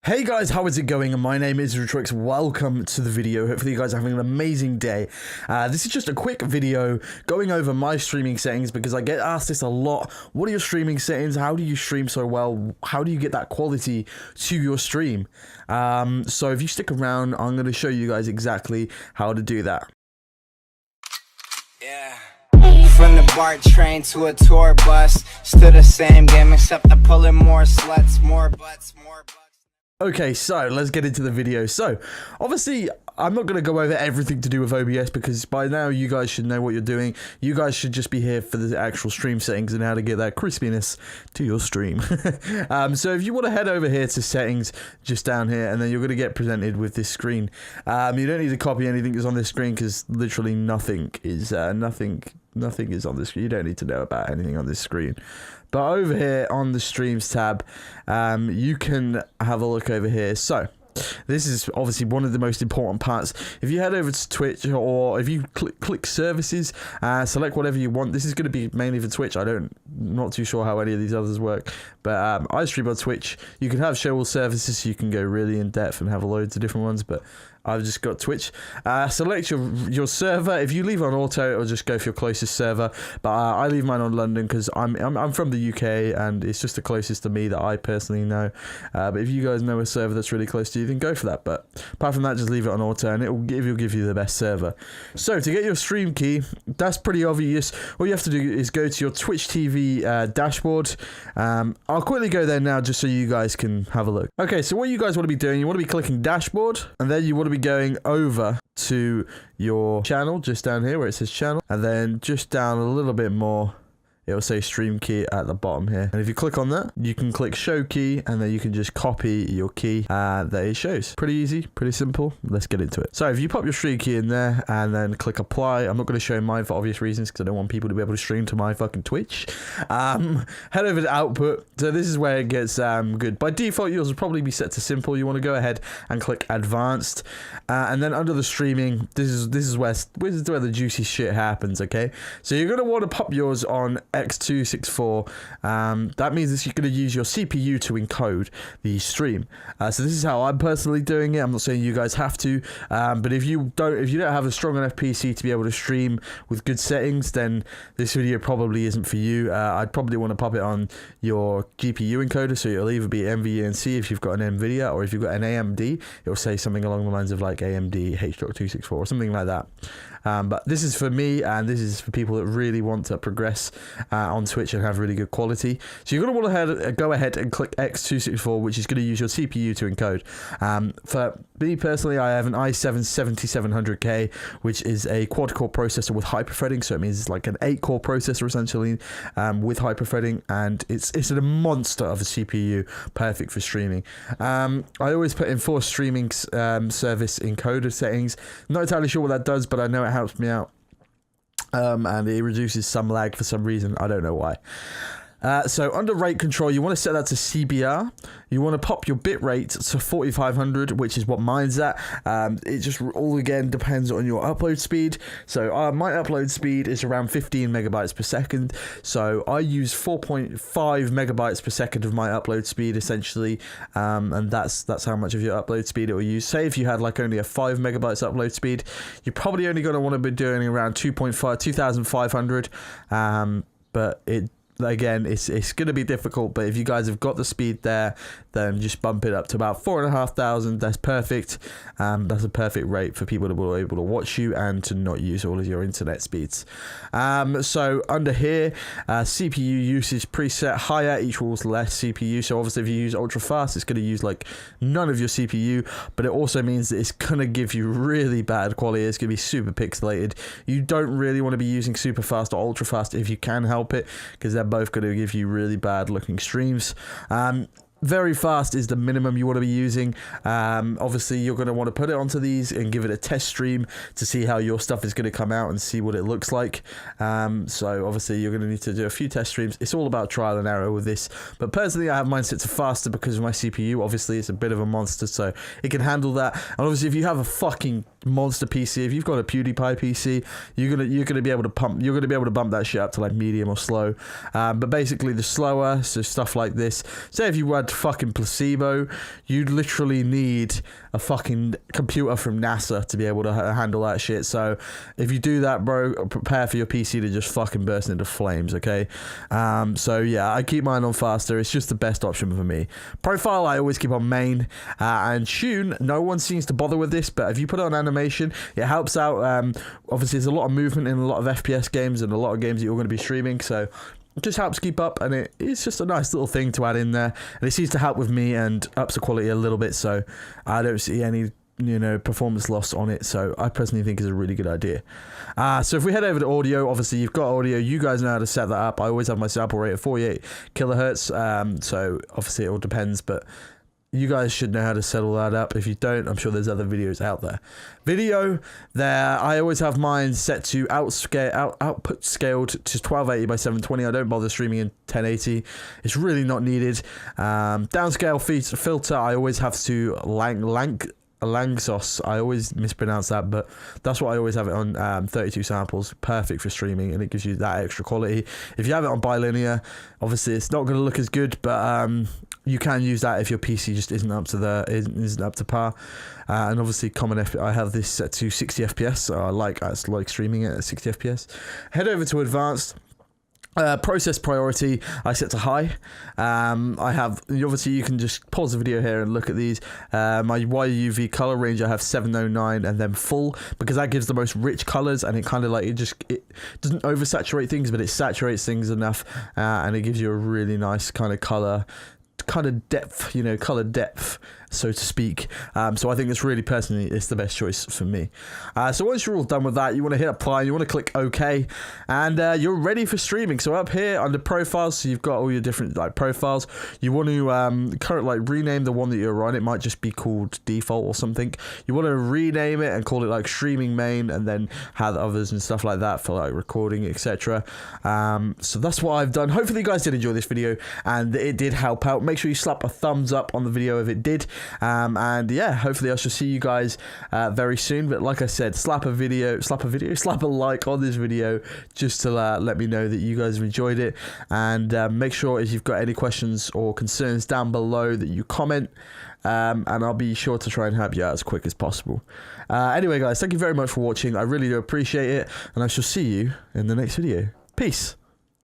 Hey guys, how is it going? My name is Rutrix. Welcome to the video. Hopefully you guys are having an amazing day. This is just a quick video going over my streaming settings because I get asked this a lot. What are your streaming settings? How do you stream so well? How do you get that quality to your stream? So if you stick around, I'm going to show you guys exactly how to do that. Yeah. From the BART train to a tour bus, still the same game except I'm pulling more sluts, more butts, more butts. Okay, so let's get into the video. So, obviously, I'm not going to go over everything to do with OBS because by now you guys should know what you're doing. You guys should just be here for the actual stream settings and how to get that crispiness to your stream. So if you want to head over here to settings, just down here, and then you're going to get presented with this screen. You don't need to copy anything that's on this screen because literally nothing is nothing is on the screen. You don't need to know about anything on this screen. But over here on the streams tab, you can have a look over here. So this is obviously one of the most important parts. If you head over to Twitch, or if you click services, select whatever you want. This is going to be mainly for Twitch. Not too sure how any of these others work, but I stream on Twitch. You can have show all services, so you can go really in depth and have loads of different ones, but I've just got Twitch. Select your server. If you leave on auto, it'll just go for your closest server. But I leave mine on London because I'm from the UK and it's just the closest to me that I personally know. But if you guys know a server that's really close to you, then go for that. But apart from that, just leave it on auto and it'll give you the best server. So to get your stream key, that's pretty obvious. All you have to do is go to your Twitch TV dashboard. I'll quickly go there now just so you guys can have a look. Okay, so what you guys want to be doing, you want to be clicking dashboard, and then you want to be going over to your channel just down here where it says channel, and then just down a little bit more it'll say stream key at the bottom here, and if you click on that you can click show key and then you can just copy your key that it shows. Pretty easy, pretty simple. Let's get into it. So if you pop your stream key in there and then click apply, I'm not going to show mine for obvious reasons because I don't want people to be able to stream to my fucking Twitch. Head over to output. So this is where it gets good. By default yours will probably be set to simple. You want to go ahead and click advanced, and then under the streaming, this is where the juicy shit happens. Okay, so you're going to want to pop yours on X264. That means that you're going to use your CPU to encode the stream. So this is how I'm personally doing it. I'm not saying you guys have to, but if you don't have a strong enough PC to be able to stream with good settings, then this video probably isn't for you. I'd probably want to pop it on your GPU encoder, so it'll either be NVENC if you've got an NVIDIA, or if you've got an AMD, it'll say something along the lines of like AMD H.264 or something like that. But this is for me, and this is for people that really want to progress on Twitch and have really good quality. So you're going to want to go ahead and click X264, which is going to use your CPU to encode. For me personally, I have an i7-7700K, which is a quad-core processor with hyperthreading, so it means it's like an 8-core processor essentially with hyperthreading, and it's a monster of a CPU, perfect for streaming. I always put in forced streaming service encoder settings. I'm not entirely sure what that does, but I know it helps me out. And it reduces some lag for some reason. I don't know why. So under rate control, you want to set that to CBR. You want to pop your bit rate to 4500, which is what mine's at. It just all again depends on your upload speed. So my upload speed is around 15 megabytes per second. So I use 4.5 megabytes per second of my upload speed essentially, and that's how much of your upload speed it will use. Say if you had like only a 5 megabytes upload speed, you're probably only going to want to be doing around 2500. But again, it's going to be difficult, but if you guys have got the speed there, then just bump it up to about 4,500. That's perfect. That's a perfect rate for people to be able to watch you and to not use all of your internet speeds. So under here, CPU usage preset higher equals less CPU. So obviously if you use ultra fast, it's going to use like none of your CPU, but it also means that it's going to give you really bad quality. It's going to be super pixelated. You don't really want to be using super fast or ultra fast if you can help it, because they're both going to give you really bad looking streams. Very fast is the minimum you want to be using. Obviously you're going to want to put it onto these and give it a test stream to see how your stuff is going to come out and see what it looks like. So obviously you're going to need to do a few test streams. It's all about trial and error with this, but personally I have mine set to faster because of my CPU. Obviously it's a bit of a monster, so it can handle that. And obviously if you have a fucking monster PC, if you've got a PewDiePie PC, you're gonna be able to bump that shit up to like medium or slow. But basically, the slower, so stuff like this. Say if you had fucking Placebo, you'd literally need a fucking computer from NASA to be able to handle that shit. So if you do that, bro, prepare for your PC to just fucking burst into flames. Okay. So yeah, I keep mine on faster. It's just the best option for me. Profile, I always keep on main, and tune. No one seems to bother with this, but if you put it on animation, it helps out. Obviously, there's a lot of movement in a lot of FPS games and a lot of games that you're going to be streaming, so it just helps keep up, and it's just a nice little thing to add in there, and it seems to help with me and ups the quality a little bit, so I don't see any performance loss on it. So I personally think is a really good idea. So if we head over to audio, obviously you've got audio, you guys know how to set that up. I always have my sample rate at 48 kilohertz, so obviously it all depends, but you guys should know how to set all that up. If you don't, I'm sure there's other videos out there. Video, there, I always have mine set to output scaled to 1280 by 720. I don't bother streaming in 1080. It's really not needed. Downscale filter, I always have to Langsos. I always mispronounce that, but that's what I always have it on. 32 samples, perfect for streaming, and it gives you that extra quality. If you have it on bilinear, obviously it's not going to look as good, but you can use that if your PC just isn't up to par. And obviously I have this set to 60 FPS, so I like streaming it at 60 FPS. Head over to advanced. Process priority I set to high. I have, obviously you can just pause the video here and look at these. My YUV color range I have 709, and then full, because that gives the most rich colors, and it kind of like it doesn't oversaturate things, but it saturates things enough, and it gives you a really nice kind of color depth, color depth, so to speak. So I think it's the best choice for me. So once you're all done with that, you want to hit apply, you want to click OK, and you're ready for streaming. So up here under profiles, so you've got all your different profiles. You want to rename the one that you're on. It might just be called default or something. You want to rename it and call it like streaming main, and then have others and stuff like that for like recording, etc. So that's what I've done. Hopefully you guys did enjoy this video and it did help out. Make sure you slap a thumbs up on the video if it did. And yeah, hopefully I shall see you guys very soon. But like I said, slap a like on this video just to let me know that you guys have enjoyed it. And make sure if you've got any questions or concerns down below that you comment, and I'll be sure to try and help you out as quick as possible. Anyway guys, thank you very much for watching. I really do appreciate it, and I shall see you in the next video. Peace.